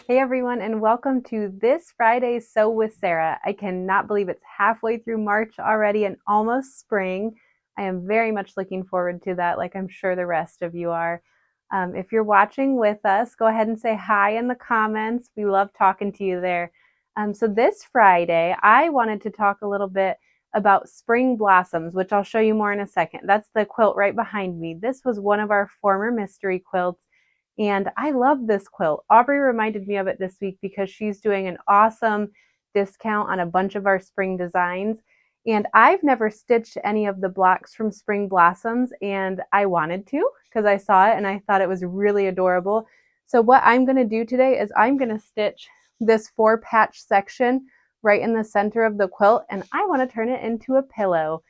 Hey everyone, and welcome to this Friday's Sew with Sarah. I cannot believe it's halfway through March already and almost spring. I am very much looking forward to that, like I'm sure the rest of you are. If you're watching with us, go ahead and say hi in the comments. We love talking to you there. So this Friday, I wanted to talk a little bit about spring blossoms, which I'll show you more in a second. That's the quilt right behind me. This was one of our former mystery quilts. And I love this quilt. Aubrey reminded me of it this week because she's doing an awesome discount on a bunch of our spring designs. And I've never stitched any of the blocks from Spring Blossoms, and I wanted to because I saw it and I thought it was really adorable. So what I'm going to do today is I'm going to stitch this 4-patch section right in the center of the quilt, and I want to turn it into a pillow.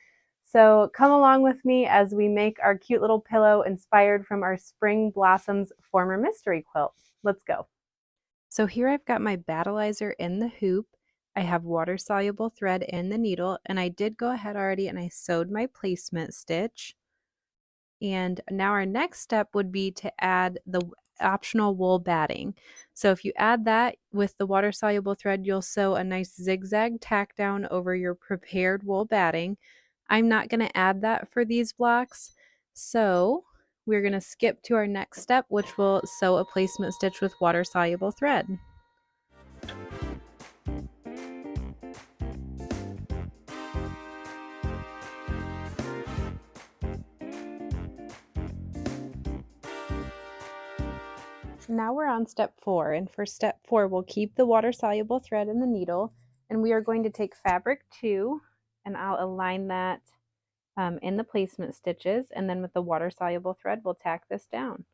So come along with me as we make our cute little pillow inspired from our Spring Blossoms former mystery quilt. Let's go. So here I've got my battleizer in the hoop. I have water soluble thread in the needle, and I did go ahead already and I sewed my placement stitch. And now our next step would be to add the optional wool batting. So if you add that with the water soluble thread, you'll sew a nice zigzag tack down over your prepared wool batting. I'm not going to add that for these blocks. So we're going to skip to our next step, which will sew a placement stitch with water soluble thread. Now we're on step 4, and for step 4 we'll keep the water soluble thread in the needle, and we are going to take fabric 2 and I'll align that in the placement stitches, and then with the water soluble thread we'll tack this down.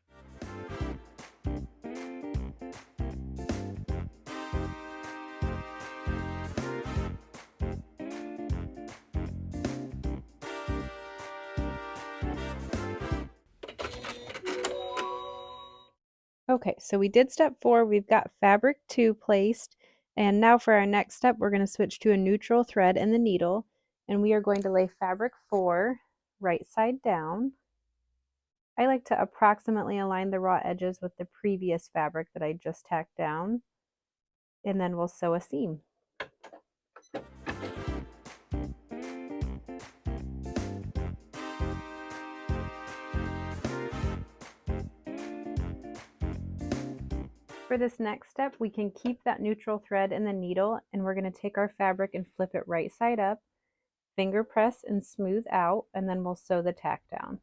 Okay, so we did step 4, we've got fabric 2 placed, and now for our next step we're going to switch to a neutral thread in the needle, and we are going to lay fabric 4 right side down. I like to approximately align the raw edges with the previous fabric that I just tacked down, and then we'll sew a seam. For this next step, we can keep that neutral thread in the needle, and we're going to take our fabric and flip it right side up, finger press and smooth out, and then we'll sew the tack down.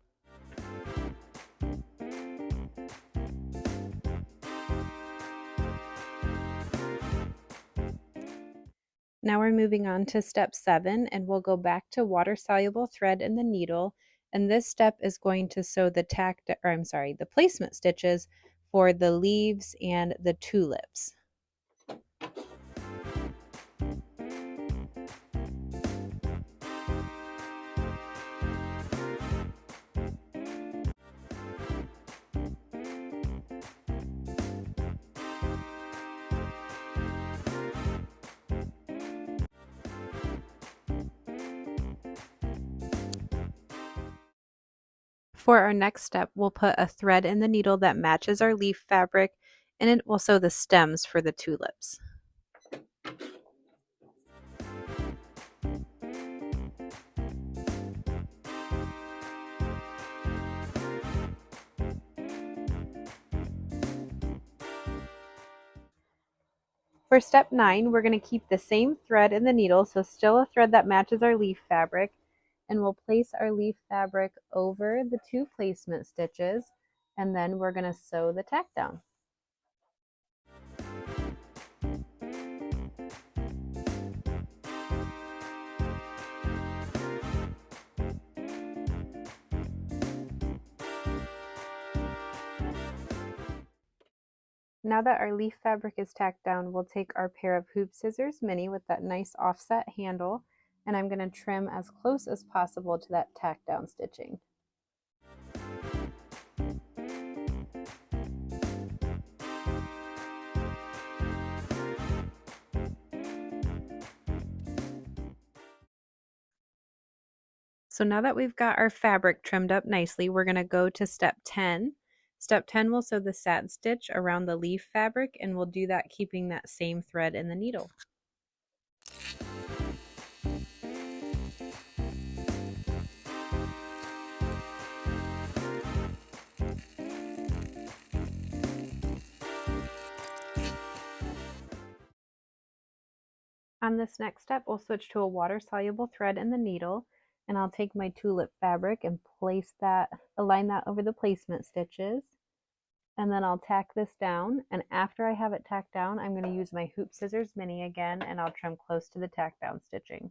Now we're moving on to step 7, and we'll go back to water soluble thread in the needle, and this step is going to sew the the placement stitches for the leaves and the tulips. For our next step, we'll put a thread in the needle that matches our leaf fabric, and it will sew the stems for the tulips. For step 9, we're going to keep the same thread in the needle, so still a thread that matches our leaf fabric, and we'll place our leaf fabric over the 2 placement stitches, and then we're going to sew the tack down. Now that our leaf fabric is tacked down, we'll take our pair of hoop scissors mini with that nice offset handle, and I'm going to trim as close as possible to that tack down stitching. So now that we've got our fabric trimmed up nicely, we're going to go to step 10, Step 10, we'll sew the satin stitch around the leaf fabric, and we'll do that keeping that same thread in the needle. On this next step, we'll switch to a water-soluble thread in the needle, and I'll take my tulip fabric and align that over the placement stitches. And then I'll tack this down, and after I have it tacked down, I'm going to use my hoop scissors mini again, and I'll trim close to the tack down stitching.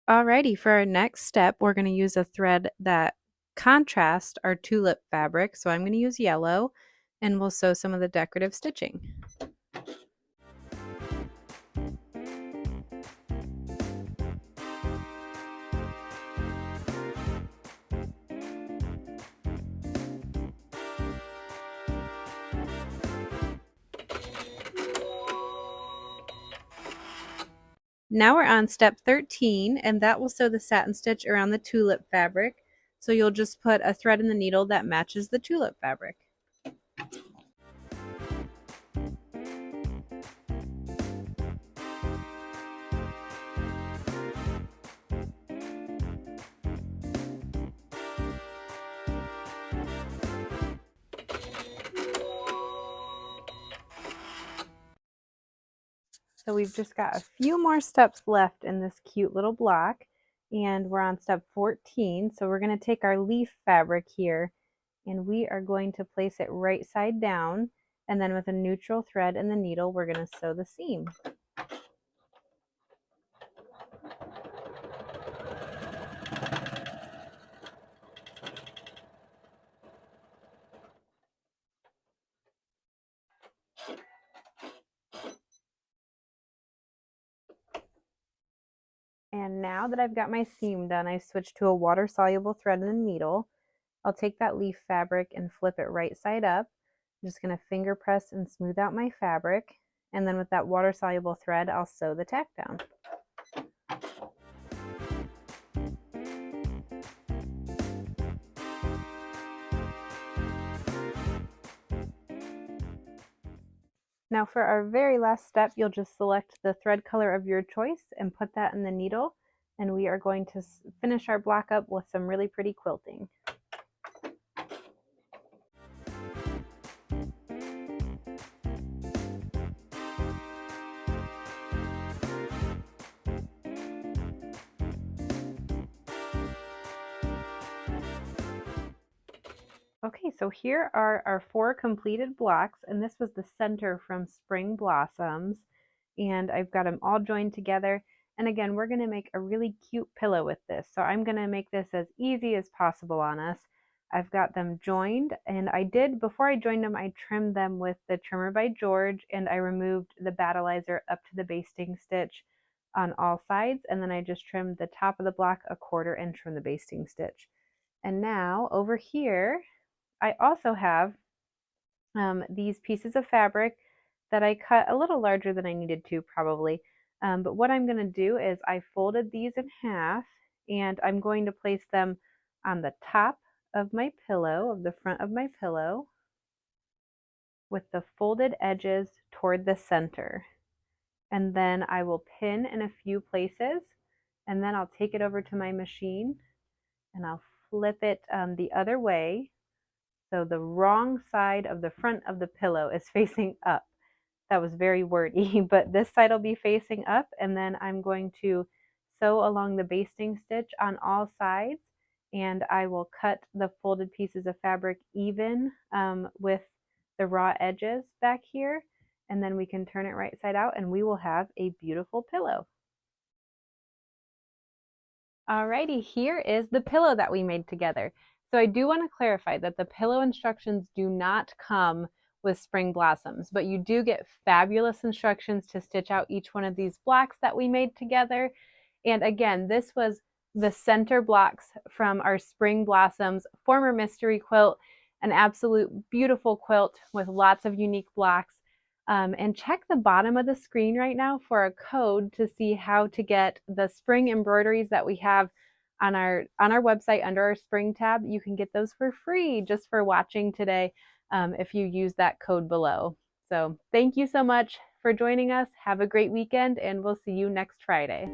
Alrighty, for our next step, we're going to use a thread that contrasts our tulip fabric. So I'm going to use yellow, and we'll sew some of the decorative stitching. Now we're on step 13, and that will sew the satin stitch around the tulip fabric. So you'll just put a thread in the needle that matches the tulip fabric. So we've just got a few more steps left in this cute little block, and we're on step 14. So we're going to take our leaf fabric here, and we are going to place it right side down, and then with a neutral thread in the needle, we're going to sew the seam. And now that I've got my seam done, I've switched to a water-soluble thread in the needle. I'll take that leaf fabric and flip it right side up. I'm just going to finger press and smooth out my fabric. And then with that water-soluble thread, I'll sew the tack down. Now for our very last step, you'll just select the thread color of your choice and put that in the needle. And we are going to finish our block up with some really pretty quilting. Okay, so here are our 4 completed blocks, and this was the center from Spring Blossoms, and I've got them all joined together. And again, we're going to make a really cute pillow with this, so I'm going to make this as easy as possible on us. I've got them joined, and before I joined them, I trimmed them with the Trimmer by George, and I removed the battleizer up to the basting stitch on all sides, and then I just trimmed the top of the block a 1/4 inch from the basting stitch. And now over here, I also have these pieces of fabric that I cut a little larger than I needed to probably. But what I'm going to do is I folded these in half, and I'm going to place them on the top of my pillow, of the front of my pillow, with the folded edges toward the center. And then I will pin in a few places, and then I'll take it over to my machine and I'll flip it the other way. So the wrong side of the front of the pillow is facing up. That was very wordy, but this side will be facing up, and then I'm going to sew along the basting stitch on all sides, and I will cut the folded pieces of fabric even with the raw edges back here, and then we can turn it right side out and we will have a beautiful pillow. Alrighty, here is the pillow that we made together. So I do want to clarify that the pillow instructions do not come with spring blossoms, but you do get fabulous instructions to stitch out each one of these blocks that we made together. And again, this was the center blocks from our spring blossoms former mystery quilt, an absolute beautiful quilt with lots of unique blocks. And check the bottom of the screen right now for a code to see how to get the spring embroideries that we have on our website under our spring tab. You can get those for free just for watching today if you use that code below. So thank you so much for joining us. Have a great weekend, and we'll see you next Friday.